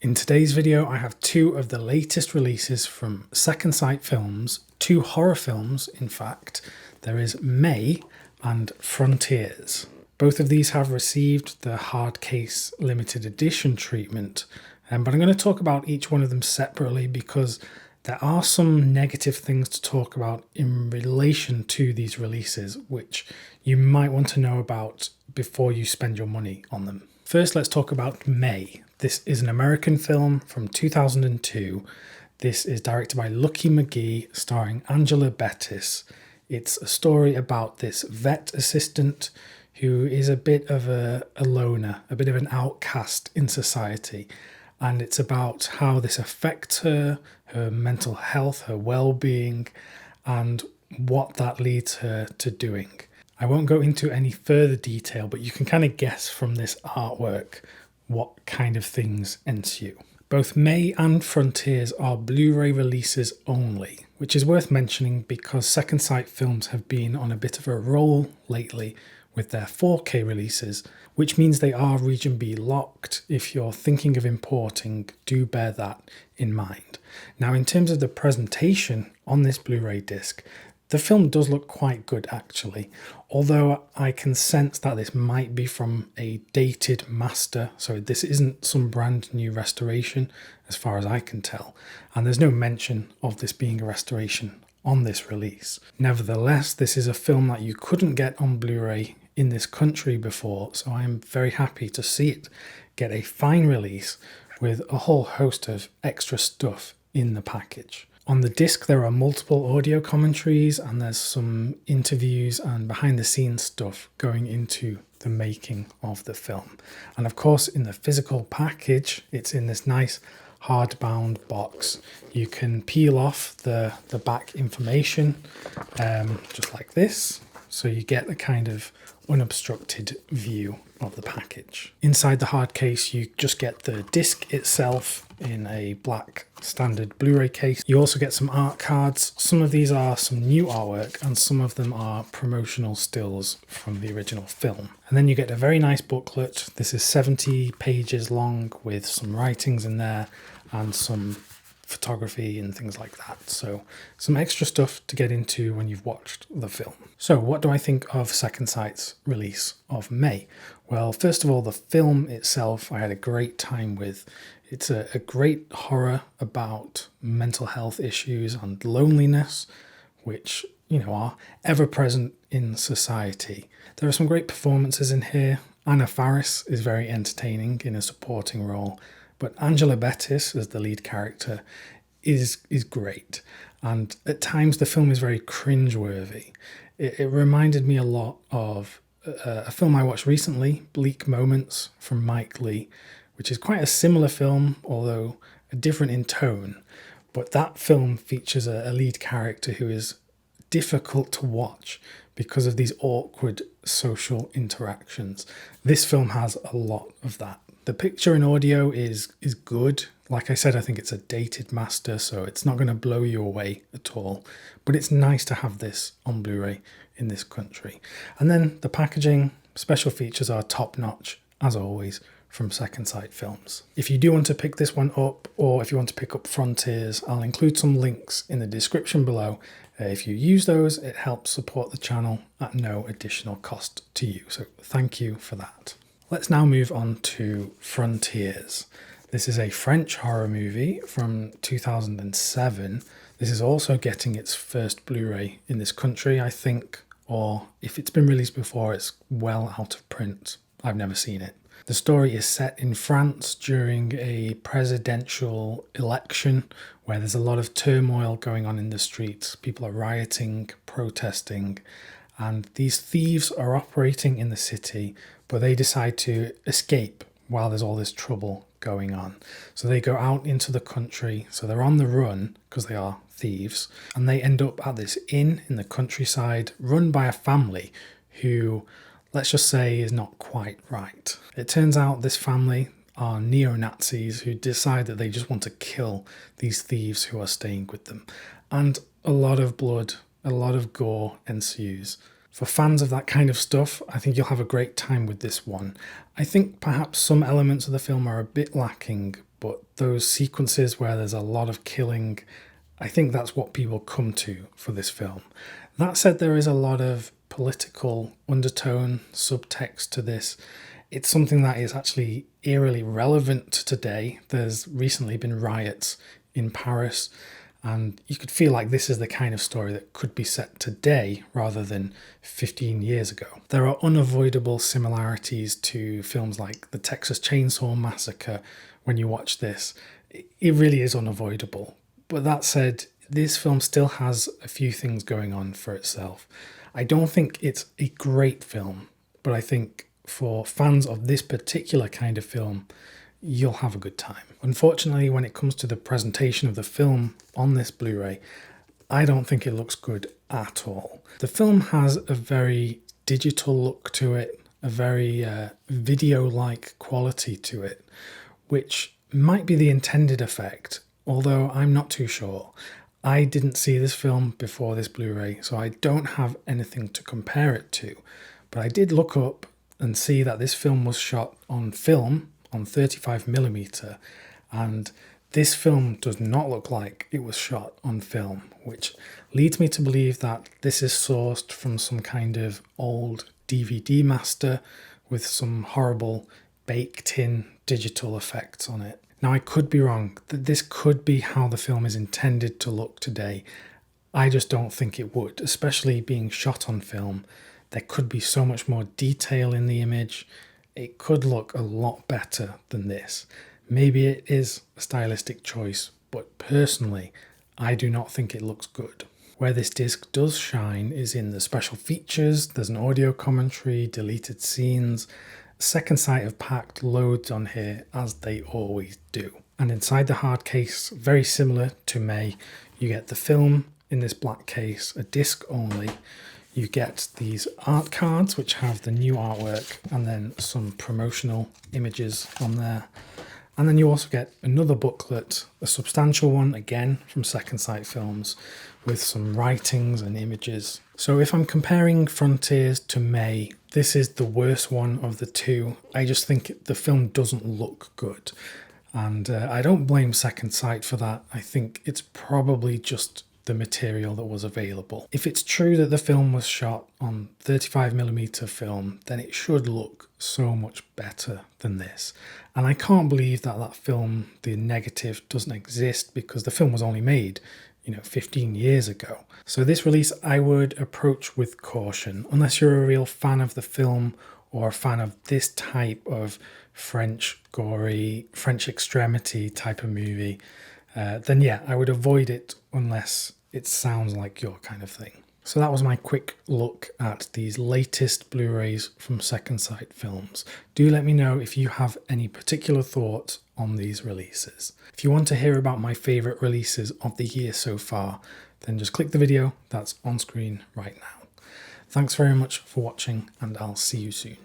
In today's video, I have two of the latest releases from Second Sight Films, two horror films in fact. There is May and Frontiers. Both of these have received the hard case limited edition treatment, but I'm going to talk about each one of them separately because there are some negative things to talk about in relation to these releases, which you might want to know about before you spend your money on them. First, let's talk about May. This is an American film from 2002. This is directed by Lucky McGee, starring Angela Bettis. It's a story about this vet assistant who is a bit of a loner, a bit of an outcast in society. And it's about how this affects her mental health, her well-being, and what that leads her to doing. I won't go into any further detail, but you can kind of guess from this artwork what kind of things ensue. Both May and Frontiers are Blu-ray releases only, which is worth mentioning because Second Sight Films have been on a bit of a roll lately with their 4K releases, which means they are Region B locked. If you're thinking of importing, do bear that in mind. Now, in terms of the presentation on this Blu-ray disc, the film does look quite good actually, although I can sense that this might be from a dated master, so this isn't some brand new restoration as far as I can tell, and there's no mention of this being a restoration on this release. Nevertheless, this is a film that you couldn't get on Blu-ray in this country before, so I am very happy to see it get a fine release with a whole host of extra stuff in the package. On the disc, there are multiple audio commentaries and there's some interviews and behind the scenes stuff going into the making of the film. And of course, in the physical package, it's in this nice hardbound box. You can peel off the back information just like this. So you get a kind of unobstructed view of the package. Inside the hard case, you just get the disc itself in a black standard Blu-ray case. You also get some art cards. Some of these are some new artwork and some of them are promotional stills from the original film. And then you get a very nice booklet. This is 70 pages long with some writings in there and some photography and things like that. So some extra stuff to get into when you've watched the film. So what do I think of Second Sight's release of May? Well, first of all, the film itself I had a great time with. It's a great horror about mental health issues and loneliness, which, are ever present in society. There are some great performances in here. Anna Faris is very entertaining in a supporting role, but Angela Bettis as the lead character is great. And at times the film is very cringeworthy. It reminded me a lot of a film I watched recently, Bleak Moments from Mike Leigh, which is quite a similar film, although different in tone. But that film features a lead character who is difficult to watch because of these awkward social interactions. This film has a lot of that. The picture and audio is good. Like I said, I think it's a dated master, so it's not going to blow you away at all. But it's nice to have this on Blu-ray in this country. And then the packaging, special features are top-notch, as always, from Second Sight Films. If you do want to pick this one up, or if you want to pick up Frontiers, I'll include some links in the description below. If you use those, it helps support the channel at no additional cost to you. So thank you for that. Let's now move on to Frontiers. This is a French horror movie from 2007. This is also getting its first Blu-ray in this country, I think, or if it's been released before, it's well out of print. I've never seen it. The story is set in France during a presidential election where there's a lot of turmoil going on in the streets. People are rioting, protesting, and these thieves are operating in the city, but they decide to escape while there's all this trouble going on. So they go out into the country, so they're on the run because they are thieves, and they end up at this inn in the countryside run by a family who, let's just say, is not quite right. It turns out this family are neo-Nazis who decide that they just want to kill these thieves who are staying with them. And a lot of blood, a lot of gore ensues. For fans of that kind of stuff, I think you'll have a great time with this one. I think perhaps some elements of the film are a bit lacking, but those sequences where there's a lot of killing, I think that's what people come to for this film. That said, there is a lot of political undertone, subtext to this. It's something that is actually eerily relevant today. There's recently been riots in Paris, and you could feel like this is the kind of story that could be set today rather than 15 years ago. There are unavoidable similarities to films like the Texas Chainsaw Massacre when you watch this. It really is unavoidable. But that said, this film still has a few things going on for itself. I don't think it's a great film, but I think for fans of this particular kind of film, you'll have a good time. Unfortunately, when it comes to the presentation of the film on this Blu-ray, I don't think it looks good at all. The film has a very digital look to it, a very video-like quality to it, which might be the intended effect, although I'm not too sure. I didn't see this film before this Blu-ray, so I don't have anything to compare it to. But I did look up and see that this film was shot on film, on 35mm, and this film does not look like it was shot on film, which leads me to believe that this is sourced from some kind of old DVD master with some horrible baked-in digital effects on it. Now, I could be wrong. This could be how the film is intended to look today. I just don't think it would, especially being shot on film. There could be so much more detail in the image. It could look a lot better than this. Maybe it is a stylistic choice, but personally, I do not think it looks good. Where this disc does shine is in the special features. There's an audio commentary, deleted scenes. Second Sight have packed loads on here, as they always do. And inside the hard case, very similar to May, you get the film in this black case, a disc only. You get these art cards, which have the new artwork, and then some promotional images on there. And then you also get another booklet, a substantial one, again, from Second Sight Films, with some writings and images. So if I'm comparing Frontiers to May, this is the worst one of the two. I just think the film doesn't look good. And I don't blame Second Sight for that. I think it's probably just the material that was available. If it's true that the film was shot on 35mm film, then it should look so much better than this. And I can't believe that that film, the negative, doesn't exist, because the film was only made 15 years ago. So this release I would approach with caution, unless you're a real fan of the film or a fan of this type of French gory, French extremity type of movie, then yeah, I would avoid it unless it sounds like your kind of thing. So that was my quick look at these latest Blu-rays from Second Sight Films. Do let me know if you have any particular thoughts on these releases. If you want to hear about my favourite releases of the year so far, then just click the video that's on screen right now. Thanks very much for watching, and I'll see you soon.